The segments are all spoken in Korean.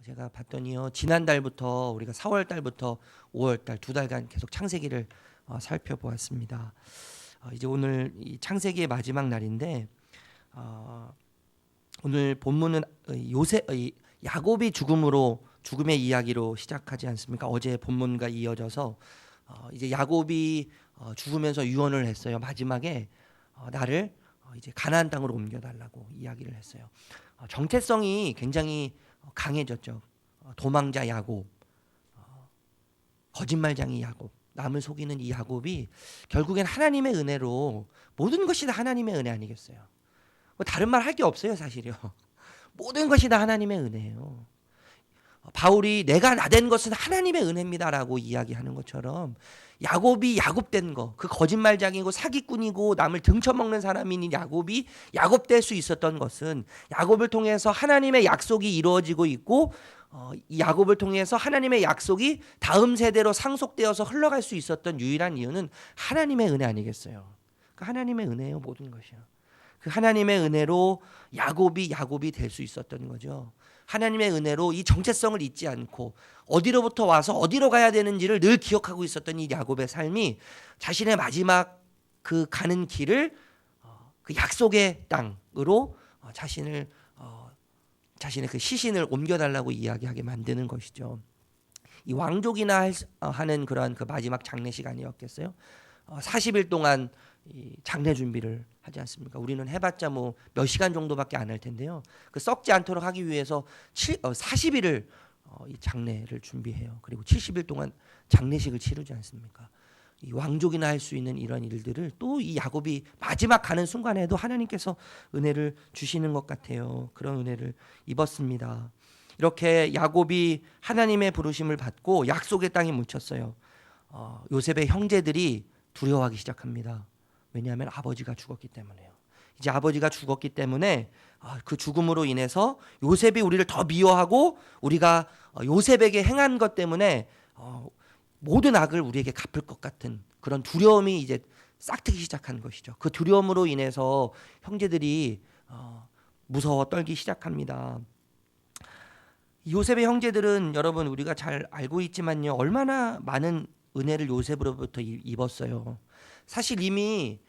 제가 봤더니요, 지난달부터 우리가 4월 달부터 5월 달 2달간 계속 창세기를 살펴보았습니다. 이제 오늘 이 창세기의 마지막 날인데 오늘 본문은 야곱이 죽음의 이야기로 시작하지 않습니까? 어제 본문과 이어져서 이제 야곱이 죽으면서 유언을 했어요. 마지막에 나를 이제 가나안 땅으로 옮겨달라고 이야기를 했어요. 정체성이 굉장히 강해졌죠. 도망자 야곱, 거짓말쟁이 야곱, 남을 속이는 이 야곱이 결국엔 하나님의 은혜로 모든 것이 다 하나님의 은혜 아니겠어요? 뭐 다른 말 할 게 없어요, 사실요. 모든 것이 다 하나님의 은혜예요. 바울이 내가 나된 것은 하나님의 은혜입니다라고 이야기하는 것처럼 야곱이 야곱된 거, 그 거짓말쟁이고 사기꾼이고 남을 등쳐먹는 사람인 야곱이 야곱될 수 있었던 것은 야곱을 통해서 하나님의 약속이 이루어지고 있고 이 야곱을 통해서 하나님의 약속이 다음 세대로 상속되어서 흘러갈 수 있었던 유일한 이유는 하나님의 은혜 아니겠어요? 그 하나님의 은혜예요, 모든 것이요. 그 하나님의 은혜로 야곱이 될 수 있었던 거죠. 하나님의 은혜로 이 정체성을 잊지 않고 어디로부터 와서 어디로 가야 되는지를 늘 기억하고 있었던 이 야곱의 삶이 자신의 마지막 그 가는 길을 그 약속의 땅으로 자신의 그 시신을 옮겨달라고 이야기하게 만드는 것이죠. 이 왕족이나 하는 그러한 그 마지막 장례식 아니었겠어요? 40일 동안 이 장례 준비를 하지 않습니까? 우리는 해봤자 뭐 몇 시간 정도밖에 안 할 텐데요. 그 썩지 않도록 하기 위해서 40일을 이 장례를 준비해요. 그리고 70일 동안 장례식을 치르지 않습니까? 이 왕족이나 할 수 있는 이런 일들을 또 이 야곱이 마지막 가는 순간에도 하나님께서 은혜를 주시는 것 같아요. 그런 은혜를 입었습니다. 이렇게 야곱이 하나님의 부르심을 받고 약속의 땅에 묻혔어요. 요셉의 형제들이 두려워하기 시작합니다. 왜냐하면 아버지가 죽었기 때문에요. 이제 아버지가 죽었기 때문에 그 죽음으로 인해서 요셉이 우리를 더 미워하고 우리가 요셉에게 행한 것 때문에 모든 악을 우리에게 갚을 것 같은 그런 두려움이 이제 싹트기 시작한 것이죠. 그 두려움으로 인해서 형제들이 무서워 떨기 시작합니다. 요셉의 형제들은 여러분 우리가 잘 알고 있지만요, 얼마나 많은 은혜를 요셉으로부터 입었어요. 사실 이미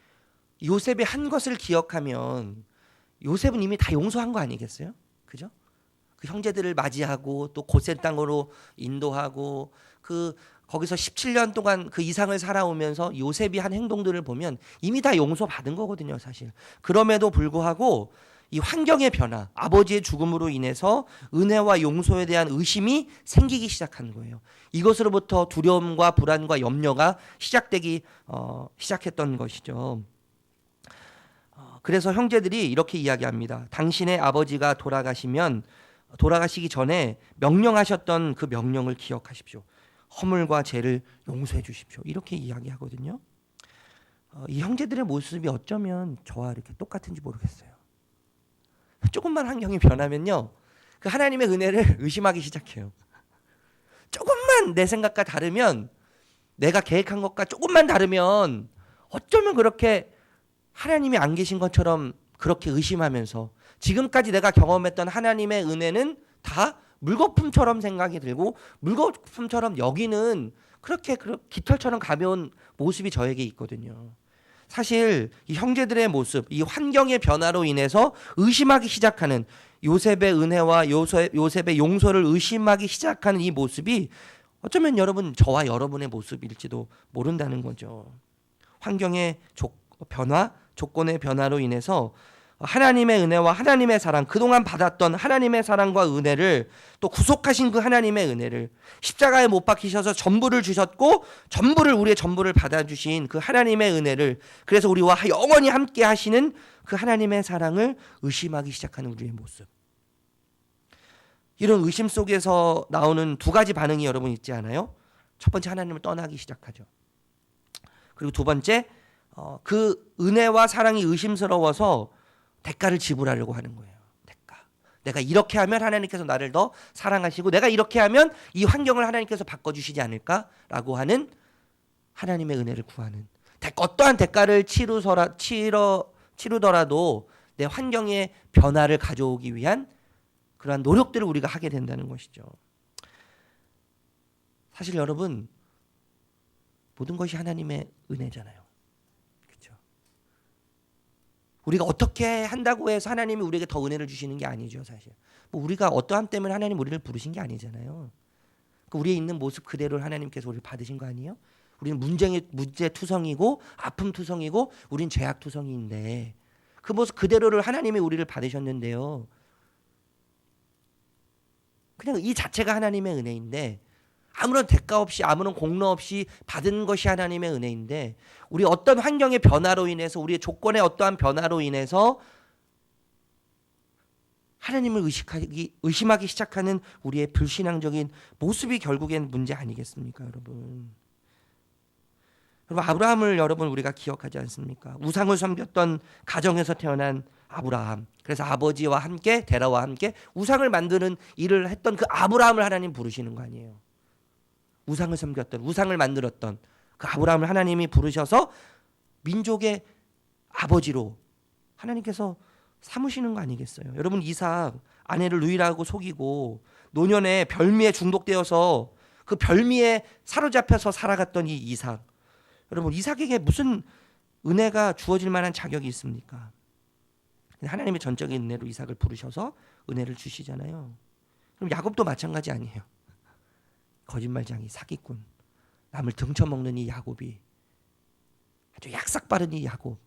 요셉이 한 것을 기억하면 요셉은 이미 다 용서한 거 아니겠어요? 그죠? 그 형제들을 맞이하고 또 고센 땅으로 인도하고 거기서 17년 동안 그 이상을 살아오면서 요셉이 한 행동들을 보면 이미 다 용서받은 거거든요, 사실. 그럼에도 불구하고 이 환경의 변화, 아버지의 죽음으로 인해서 은혜와 용서에 대한 의심이 생기기 시작한 거예요. 이것으로부터 두려움과 불안과 염려가 시작했던 것이죠. 그래서 형제들이 이렇게 이야기합니다. 당신의 아버지가 돌아가시기 전에 명령하셨던 그 명령을 기억하십시오. 허물과 죄를 용서해 주십시오. 이렇게 이야기하거든요. 이 형제들의 모습이 어쩌면 저와 이렇게 똑같은지 모르겠어요. 조금만 환경이 변하면요, 그 하나님의 은혜를 의심하기 시작해요. 조금만 내 생각과 다르면, 내가 계획한 것과 조금만 다르면 어쩌면 그렇게 하나님이 안 계신 것처럼 그렇게 의심하면서 지금까지 내가 경험했던 하나님의 은혜는 다 물거품처럼 생각이 들고 물거품처럼 여기는 그렇게 깃털처럼 가벼운 모습이 저에게 있거든요. 사실 이 형제들의 모습, 이 환경의 변화로 인해서 의심하기 시작하는 요셉의 은혜와 요셉의 용서를 의심하기 시작하는 이 모습이 어쩌면 여러분, 저와 여러분의 모습일지도 모른다는 거죠. 환경의 변화, 조건의 변화로 인해서 하나님의 은혜와 하나님의 사랑, 그동안 받았던 하나님의 사랑과 은혜를, 또 구속하신 그 하나님의 은혜를, 십자가에 못 박히셔서 전부를 주셨고 우리의 전부를 받아주신 그 하나님의 은혜를, 그래서 우리와 영원히 함께 하시는 그 하나님의 사랑을 의심하기 시작하는 우리의 모습. 이런 의심 속에서 나오는 두 가지 반응이 여러분 있지 않아요? 첫 번째, 하나님을 떠나기 시작하죠. 그리고 두 번째, 그 은혜와 사랑이 의심스러워서 대가를 지불하려고 하는 거예요. 대가. 내가 이렇게 하면 하나님께서 나를 더 사랑하시고 내가 이렇게 하면 이 환경을 하나님께서 바꿔주시지 않을까라고 하는 하나님의 은혜를 구하는, 어떠한 대가를 치르더라도 내 환경의 변화를 가져오기 위한 그러한 노력들을 우리가 하게 된다는 것이죠. 사실 여러분 모든 것이 하나님의 은혜잖아요. 그렇죠? 우리가 어떻게 한다고 해서 하나님이 우리에게 더 은혜를 주시는 게 아니죠. 사실 뭐 우리가 어떠함 때문에 하나님 우리를 부르신 게 아니잖아요. 우리의 있는 모습 그대로를 하나님께서 우리를 받으신 거 아니에요? 우리는 문제투성이고 아픔투성이고 우린 죄악투성이인데 그 모습 그대로를 하나님이 우리를 받으셨는데요. 그냥 이 자체가 하나님의 은혜인데 아무런 대가 없이 아무런 공로 없이 받은 것이 하나님의 은혜인데 우리 어떤 환경의 변화로 인해서 우리의 조건의 어떠한 변화로 인해서 하나님을 의심하기 시작하는 우리의 불신앙적인 모습이 결국엔 문제 아니겠습니까, 여러분? 여러분 아브라함을 여러분 우리가 기억하지 않습니까? 우상을 섬겼던 가정에서 태어난 아브라함. 그래서 아버지와 함께 데라와 함께 우상을 만드는 일을 했던 그 아브라함을 하나님 부르시는 거 아니에요. 우상을 섬겼던 우상을 만들었던 그 아브라함을 하나님이 부르셔서 민족의 아버지로 하나님께서 삼으시는 거 아니겠어요? 여러분 이삭 아내를 누이라고 속이고 노년에 별미에 중독되어서 그 별미에 사로잡혀서 살아갔던 이 이삭. 여러분 이삭에게 무슨 은혜가 주어질 만한 자격이 있습니까? 하나님의 전적인 은혜로 이삭을 부르셔서 은혜를 주시잖아요. 그럼 야곱도 마찬가지 아니에요. 거짓말쟁이 사기꾼 남을 등쳐먹는 이 야곱이 아주 약삭빠른 이 야곱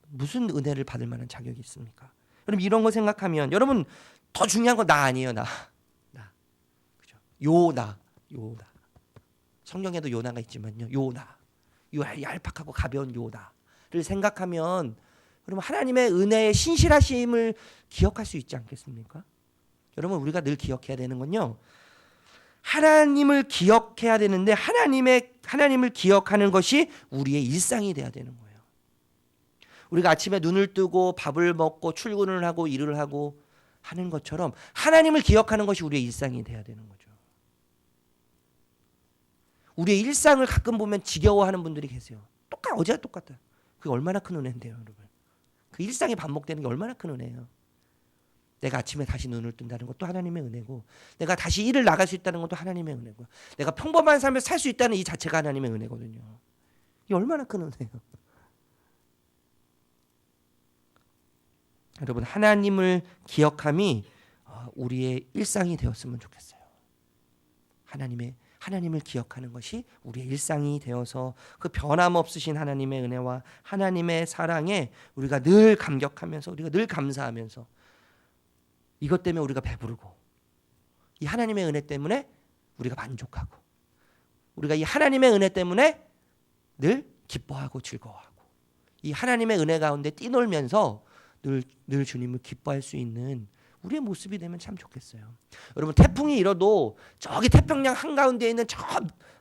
무슨 은혜를 받을 만한 자격이 있습니까? 여러분 이런 거 생각하면 여러분 더 중요한 건 나 아니에요. 나 그죠? 요나 성경에도 요나가 있지만요. 요나 얄팍하고 가벼운 요나를 생각하면 여러분 하나님의 은혜의 신실하심을 기억할 수 있지 않겠습니까? 여러분 우리가 늘 기억해야 되는 건요. 하나님을 기억해야 되는데 하나님을 기억하는 것이 우리의 일상이 돼야 되는 거예요. 우리가 아침에 눈을 뜨고 밥을 먹고 출근을 하고 일을 하고 하는 것처럼 하나님을 기억하는 것이 우리의 일상이 돼야 되는 거죠. 우리의 일상을 가끔 보면 지겨워하는 분들이 계세요. 어제와 똑같아요. 그게 얼마나 큰 은혜인데요, 여러분. 그 일상이 반복되는 게 얼마나 큰 은혜예요. 내가 아침에 다시 눈을 뜬다는 것도 하나님의 은혜고 내가 다시 일을 나갈 수 있다는 것도 하나님의 은혜고 내가 평범한 삶을 살 수 있다는 이 자체가 하나님의 은혜거든요. 이게 얼마나 큰 은혜예요. 여러분 하나님을 기억함이 우리의 일상이 되었으면 좋겠어요. 하나님을 기억하는 것이 우리의 일상이 되어서 그 변함없으신 하나님의 은혜와 하나님의 사랑에 우리가 늘 감격하면서 우리가 늘 감사하면서 이것 때문에 우리가 배부르고 이 하나님의 은혜 때문에 우리가 만족하고 우리가 이 하나님의 은혜 때문에 늘 기뻐하고 즐거워하고 이 하나님의 은혜 가운데 뛰놀면서 늘 주님을 기뻐할 수 있는 우리의 모습이 되면 참 좋겠어요. 여러분 태풍이 일어도 저기 태평양 한가운데 있는 저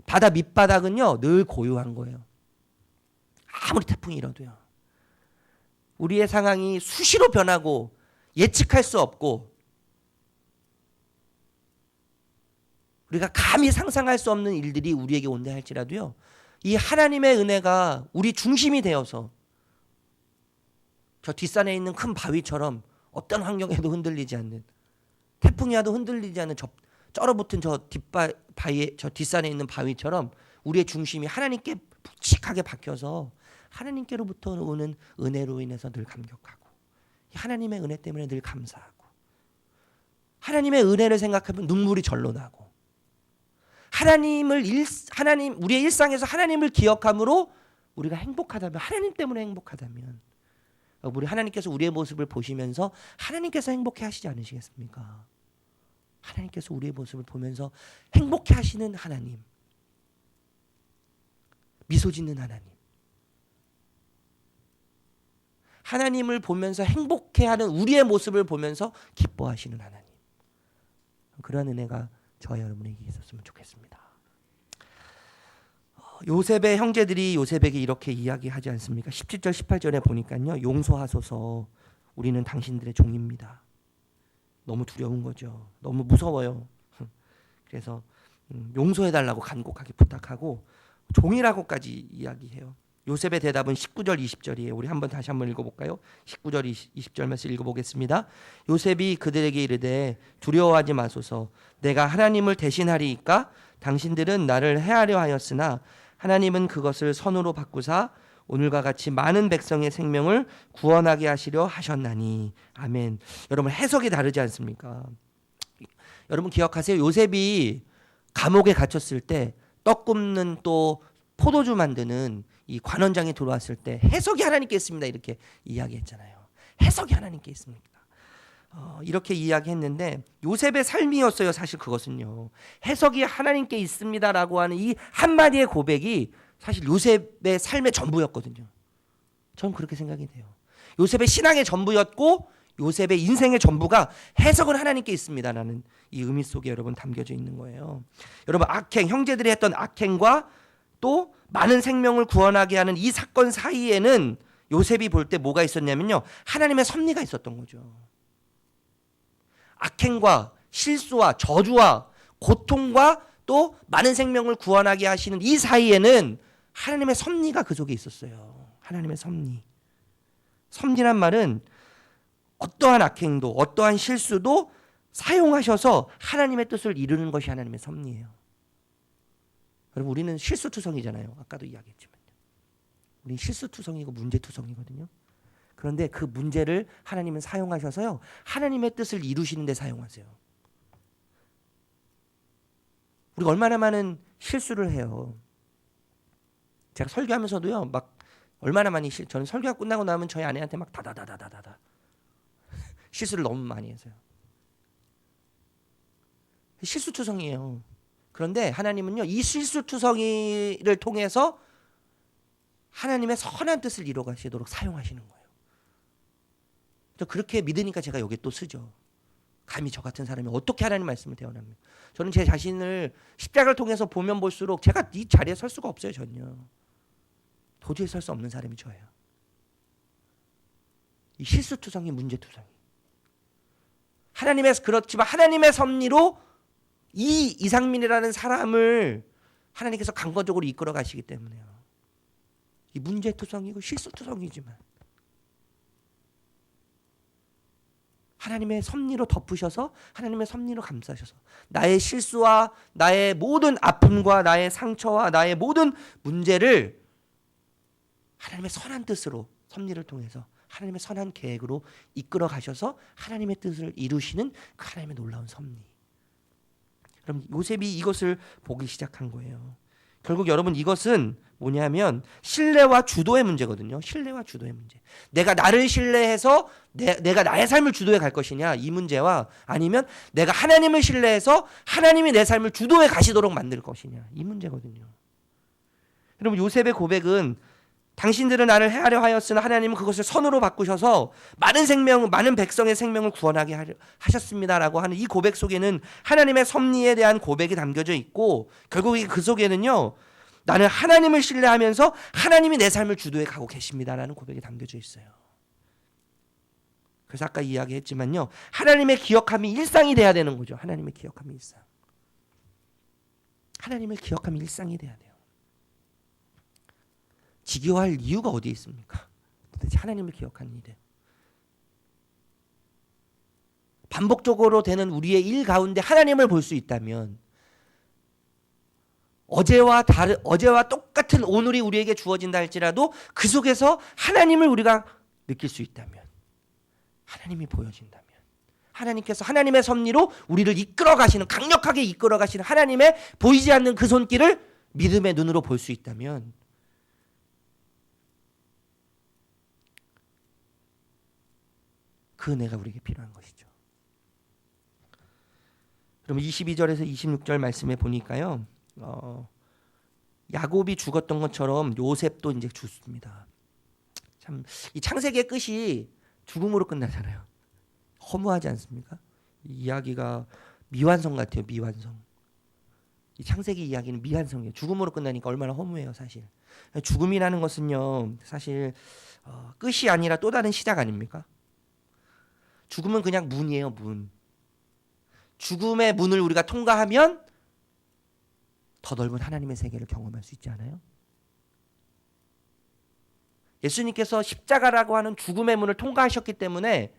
바다 밑바닥은요 늘 고요한 거예요. 아무리 태풍이 일어도요. 우리의 상황이 수시로 변하고 예측할 수 없고 우리가 감히 상상할 수 없는 일들이 우리에게 온다 할지라도요. 이 하나님의 은혜가 우리 중심이 되어서 저 뒷산에 있는 큰 바위처럼 어떤 환경에도 흔들리지 않는 태풍이 와도 흔들리지 않는 쩔어붙은 저 뒷산에 있는 바위처럼 우리의 중심이 하나님께 묵직하게 박혀서 하나님께로부터 오는 은혜로 인해서 늘 감격하고 하나님의 은혜 때문에 늘 감사하고 하나님의 은혜를 생각하면 눈물이 절로 나고 우리의 일상에서 하나님을 기억함으로 우리가 행복하다면 하나님 때문에 행복하다면 우리 하나님께서 우리의 모습을 보시면서 하나님께서 행복해 하시지 않으시겠습니까? 하나님께서 우리의 모습을 보면서 행복해 하시는 하나님, 미소 짓는 하나님을 보면서 행복해하는 우리의 모습을 보면서 기뻐하시는 하나님. 그런 은혜가 저와 여러분에게 있었으면 좋겠습니다. 요셉의 형제들이 요셉에게 이렇게 이야기하지 않습니까? 17절 18절에 보니까요. 용서하소서 우리는 당신들의 종입니다. 너무 두려운 거죠. 너무 무서워요. 그래서 용서해달라고 간곡하게 부탁하고 종이라고까지 이야기해요. 요셉의 대답은 19절 20절이에요. 우리 다시 한번 읽어볼까요? 19절 20절 말씀 읽어보겠습니다. 요셉이 그들에게 이르되 두려워하지 마소서. 내가 하나님을 대신하리이까 당신들은 나를 해하려 하였으나 하나님은 그것을 선으로 바꾸사 오늘과 같이 많은 백성의 생명을 구원하게 하시려 하셨나니. 아멘. 여러분, 해석이 다르지 않습니까? 여러분 기억하세요. 요셉이 감옥에 갇혔을 때 떡 굽는 또 포도주 만드는 이 관원장이 들어왔을 때 해석이 하나님께 있습니다 이렇게 이야기했잖아요. 해석이 하나님께 있습니다. 이렇게 이야기했는데 요셉의 삶이었어요. 사실 그것은요. 해석이 하나님께 있습니다라고 하는 이 한마디의 고백이 사실 요셉의 삶의 전부였거든요. 저는 그렇게 생각이 돼요. 요셉의 신앙의 전부였고 요셉의 인생의 전부가 해석은 하나님께 있습니다라는 이 의미 속에 여러분 담겨져 있는 거예요. 여러분 악행, 형제들이 했던 악행과 또 많은 생명을 구원하게 하는 이 사건 사이에는 요셉이 볼 때 뭐가 있었냐면요. 하나님의 섭리가 있었던 거죠. 악행과 실수와 저주와 고통과 또 많은 생명을 구원하게 하시는 이 사이에는 하나님의 섭리가 그 속에 있었어요. 하나님의 섭리. 섭리란 말은 어떠한 악행도 어떠한 실수도 사용하셔서 하나님의 뜻을 이루는 것이 하나님의 섭리예요. 여러분 우리는 실수투성이잖아요. 아까도 이야기했지만 우리는 실수투성이고 문제투성이거든요. 그런데 그 문제를 하나님은 사용하셔서요. 하나님의 뜻을 이루시는 데 사용하세요. 우리가 얼마나 많은 실수를 해요. 제가 설교하면서도요. 막 얼마나 많이 저는 설교가 끝나고 나면 저희 아내한테 막 다다다다다다 실수를 너무 많이 해서요. 실수투성이에요. 그런데 하나님은요. 이 실수투성이를 통해서 하나님의 선한 뜻을 이루어가시도록 사용하시는 거예요. 그렇게 믿으니까 제가 여기 또 쓰죠. 감히 저 같은 사람이 어떻게 하나님 말씀을 대언합니까? 저는 제 자신을 십자가를 통해서 보면 볼수록 제가 이 자리에 설 수가 없어요. 전혀. 도저히 설 수 없는 사람이 저예요. 이 실수투성이 문제투성이. 그렇지만 하나님의 섭리로 이 이상민이라는 사람을 하나님께서 강건적으로 이끌어 가시기 때문에요. 이 문제투성이고 실수투성이지만 하나님의 섭리로 덮으셔서 하나님의 섭리로 감싸셔서 나의 실수와 나의 모든 아픔과 나의 상처와 나의 모든 문제를 하나님의 선한 뜻으로 섭리를 통해서 하나님의 선한 계획으로 이끌어 가셔서 하나님의 뜻을 이루시는 그 하나님의 놀라운 섭리. 그럼 요셉이 이것을 보기 시작한 거예요. 결국 여러분 이것은 뭐냐면 신뢰와 주도의 문제거든요. 신뢰와 주도의 문제. 내가 나를 신뢰해서 내가 나의 삶을 주도해 갈 것이냐 이 문제와 아니면 내가 하나님을 신뢰해서 하나님이 내 삶을 주도해 가시도록 만들 것이냐 이 문제거든요. 여러분 요셉의 고백은 당신들은 나를 해하려 하였으나 하나님은 그것을 선으로 바꾸셔서 많은 백성의 생명을 구원하게 하셨습니다라고 하는 이 고백 속에는 하나님의 섭리에 대한 고백이 담겨져 있고 결국 그 속에는요. 나는 하나님을 신뢰하면서 하나님이 내 삶을 주도해 가고 계십니다라는 고백이 담겨져 있어요. 그래서 아까 이야기했지만요. 하나님의 기억함이 일상이 돼야 되는 거죠. 하나님의 기억함이 일상. 하나님을 기억함이 일상이 돼야 돼요. 지겨워할 이유가 어디에 있습니까? 도대체 하나님을 기억하는 일에 반복적으로 되는 우리의 일 가운데 하나님을 볼 수 있다면 어제와 똑같은 오늘이 우리에게 주어진다 할지라도 그 속에서 하나님을 우리가 느낄 수 있다면 하나님이 보여진다면 하나님께서 하나님의 섭리로 우리를 이끌어 가시는 강력하게 이끌어 가시는 하나님의 보이지 않는 그 손길을 믿음의 눈으로 볼 수 있다면 그 은혜가 우리에게 필요한 것이죠. 그럼 22절에서 26절 말씀에 보니까요. 야곱이 죽었던 것처럼 요셉도 이제 죽습니다. 참 이 창세기의 끝이 죽음으로 끝나잖아요. 허무하지 않습니까? 이 이야기가 미완성 같아요. 미완성. 이 창세기 이야기는 미완성이에요. 죽음으로 끝나니까 얼마나 허무해요, 사실. 죽음이라는 것은요, 사실 끝이 아니라 또 다른 시작 아닙니까? 죽음은 그냥 문이에요, 문. 죽음의 문을 우리가 통과하면 더 넓은 하나님의 세계를 경험할 수 있지 않아요? 예수님께서 십자가라고 하는 죽음의 문을 통과하셨기 때문에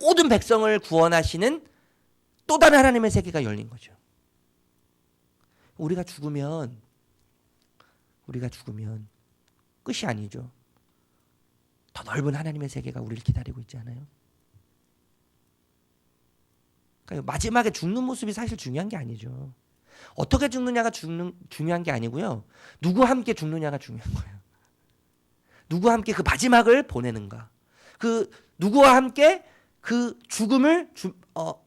모든 백성을 구원하시는 또 다른 하나님의 세계가 열린 거죠. 우리가 죽으면 끝이 아니죠. 더 넓은 하나님의 세계가 우리를 기다리고 있지 않아요? 그러니까 마지막에 죽는 모습이 사실 중요한 게 아니죠. 어떻게 죽느냐가 중요한 게 아니고요. 누구와 함께 죽느냐가 중요한 거예요. 누구와 함께 그 마지막을 보내는가. 그 누구와 함께 그 죽음을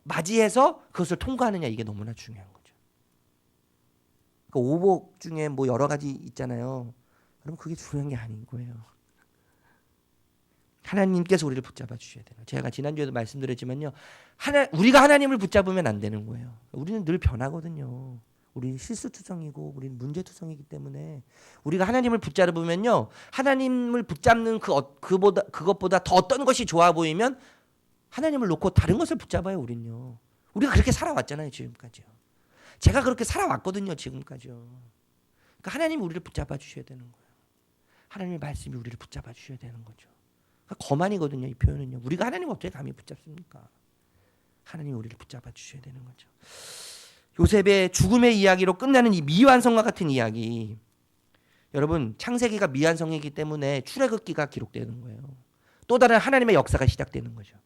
맞이해서 그것을 통과하느냐, 이게 너무나 중요한 거죠. 그 오복 중에 뭐 여러 가지 있잖아요. 여러분, 그게 중요한 게 아닌 거예요. 하나님께서 우리를 붙잡아 주셔야 돼요. 제가 지난주에도 말씀드렸지만요. 우리가 하나님을 붙잡으면 안 되는 거예요. 우리는 늘 변하거든요. 우리는 실수투성이고 우리는 문제투성이기 때문에 우리가 하나님을 붙잡으면요. 하나님을 붙잡는 그것보다 더 어떤 것이 좋아 보이면 하나님을 놓고 다른 것을 붙잡아요. 우리는요. 우리가 그렇게 살아왔잖아요. 지금까지요. 제가 그렇게 살아왔거든요. 지금까지요. 그러니까 하나님이 우리를 붙잡아 주셔야 되는 거예요. 하나님의 말씀이 우리를 붙잡아 주셔야 되는 거죠. 거만이거든요. 이 표현은요. 우리가 하나님을 어떻게 감히 붙잡습니까? 하나님이 우리를 붙잡아 주셔야 되는 거죠. 요셉의 죽음의 이야기로 끝나는 이 미완성과 같은 이야기. 여러분, 창세기가 미완성이기 때문에 출애굽기가 기록되는 거예요. 또 다른 하나님의 역사가 시작되는 거죠.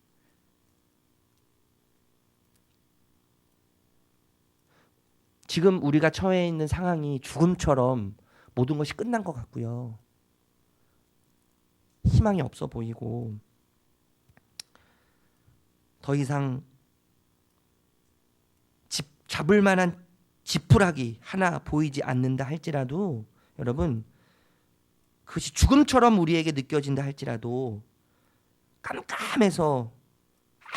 지금 우리가 처해 있는 상황이 죽음처럼 모든 것이 끝난 것 같고요. 희망이 없어 보이고 더 이상 잡을 만한 지푸라기 하나 보이지 않는다 할지라도, 여러분, 그것이 죽음처럼 우리에게 느껴진다 할지라도, 깜깜해서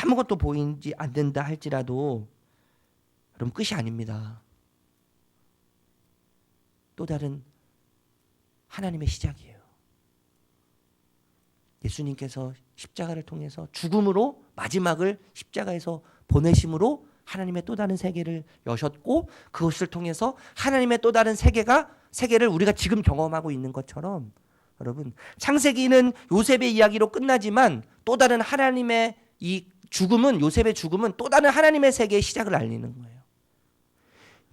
아무것도 보이지 않는다 할지라도, 여러분, 끝이 아닙니다. 또 다른 하나님의 시작이에요. 예수님께서 십자가를 통해서 죽음으로 마지막을 십자가에서 보내심으로 하나님의 또 다른 세계를 여셨고, 그것을 통해서 하나님의 또 다른 세계를 우리가 지금 경험하고 있는 것처럼, 여러분, 창세기는 요셉의 이야기로 끝나지만 또 다른 하나님의 요셉의 죽음은 또 다른 하나님의 세계의 시작을 알리는 거예요.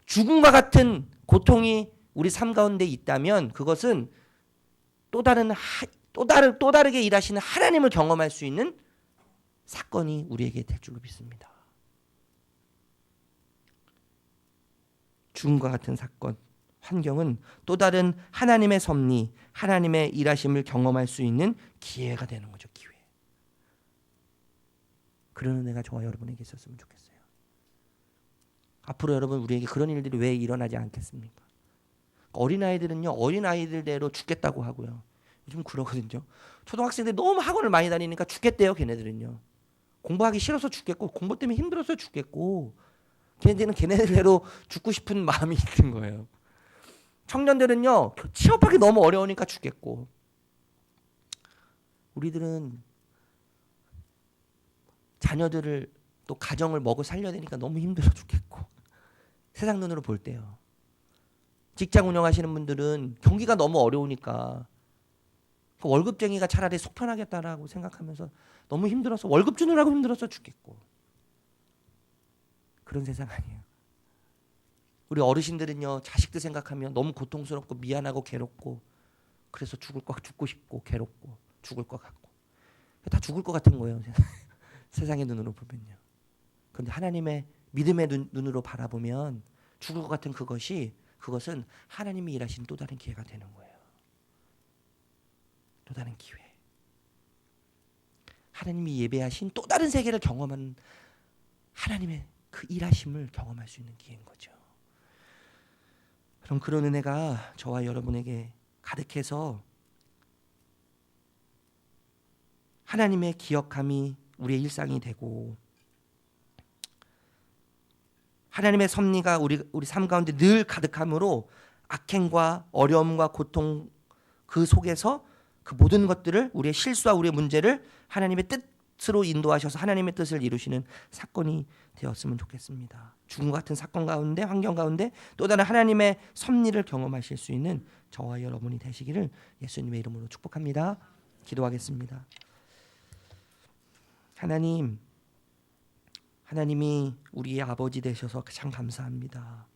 죽음과 같은 고통이 우리 삶 가운데 있다면 그것은 또 다르게 일하시는 하나님을 경험할 수 있는 사건이 우리에게 될 줄로 믿습니다. 죽음과 같은 사건, 환경은 또 다른 하나님의 섭리, 하나님의 일하심을 경험할 수 있는 기회가 되는 거죠. 기회. 그런 은혜가 저와 여러분에게 있었으면 좋겠어요. 앞으로 여러분, 우리에게 그런 일들이 왜 일어나지 않겠습니까? 어린아이들은요, 어린아이들대로 죽겠다고 하고요. 요즘 그러거든요. 초등학생들이 너무 학원을 많이 다니니까 죽겠대요. 걔네들은요. 공부하기 싫어서 죽겠고, 공부 때문에 힘들어서 죽겠고, 걔네들은 걔네들대로 죽고 싶은 마음이 있는 거예요. 청년들은요, 취업하기 너무 어려우니까 죽겠고, 우리들은 자녀들을 또 가정을 먹어 살려야 되니까 너무 힘들어 죽겠고, 세상 눈으로 볼 때요. 직장 운영하시는 분들은 경기가 너무 어려우니까 그 월급쟁이가 차라리 속 편하겠다라고 생각하면서 너무 힘들어서 월급 주느라고 힘들어서 죽겠고, 그런 세상 아니에요. 우리 어르신들은요, 자식들 생각하면 너무 고통스럽고 미안하고 괴롭고, 그래서 죽고 싶고 괴롭고 죽을 것 같고, 다 죽을 것 같은 거예요. 세상의 눈으로 보면요. 그런데 하나님의 믿음의 눈으로 바라보면 죽을 것 같은 그것은 하나님이 일하신 또 다른 기회가 되는 거예요. 또 다른 기회. 하나님이 예배하신 또 다른 세계를 경험하는 하나님의 그 일하심을 경험할 수 있는 기회인 거죠. 그럼 그런 은혜가 저와 여러분에게 가득해서 하나님의 기억함이 우리의 일상이 되고, 하나님의 섭리가 우리 삶 가운데 늘 가득함으로 악행과 어려움과 고통 그 속에서 그 모든 것들을, 우리의 실수와 우리의 문제를 하나님의 뜻으로 인도하셔서 하나님의 뜻을 이루시는 사건이 되었으면 좋겠습니다. 죽음과 같은 사건 가운데, 환경 가운데 또 다른 하나님의 섭리를 경험하실 수 있는 저와 여러분이 되시기를 예수님의 이름으로 축복합니다. 기도하겠습니다. 하나님이 우리의 아버지 되셔서 참 감사합니다.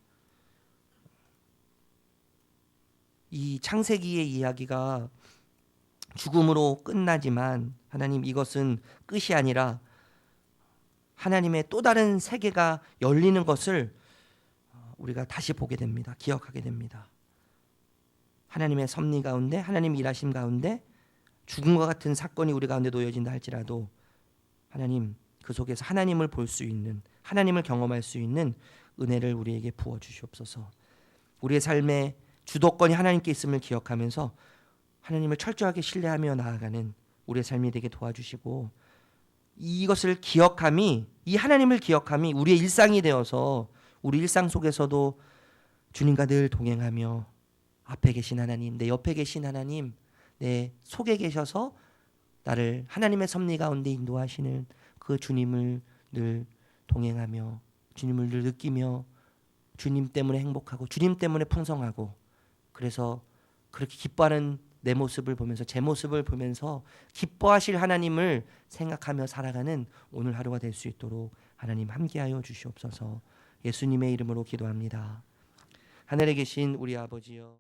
이 창세기의 이야기가 죽음으로 끝나지만 하나님, 이것은 끝이 아니라 하나님의 또 다른 세계가 열리는 것을 우리가 다시 보게 됩니다. 기억하게 됩니다. 하나님의 섭리 가운데, 하나님 일하심 가운데 죽음과 같은 사건이 우리 가운데 놓여진다 할지라도 하나님, 그 속에서 하나님을 볼 수 있는, 하나님을 경험할 수 있는 은혜를 우리에게 부어 주시옵소서. 우리의 삶의 주도권이 하나님께 있음을 기억하면서 하나님을 철저하게 신뢰하며 나아가는 우리의 삶이 되게 도와주시고, 이것을 기억함이, 이 하나님을 기억함이 우리의 일상이 되어서 우리 일상 속에서도 주님과 늘 동행하며 앞에 계신 하나님, 내 옆에 계신 하나님, 내 속에 계셔서 나를 하나님의 섭리 가운데 인도하시는 그 주님을 늘 동행하며 주님을 늘 느끼며 주님 때문에 행복하고 주님 때문에 풍성하고, 그래서 그렇게 기뻐하는 내 모습을 보면서, 제 모습을 보면서 기뻐하실 하나님을 생각하며 살아가는 오늘 하루가 될 수 있도록 하나님 함께하여 주시옵소서. 예수님의 이름으로 기도합니다. 하늘에 계신 우리 아버지여,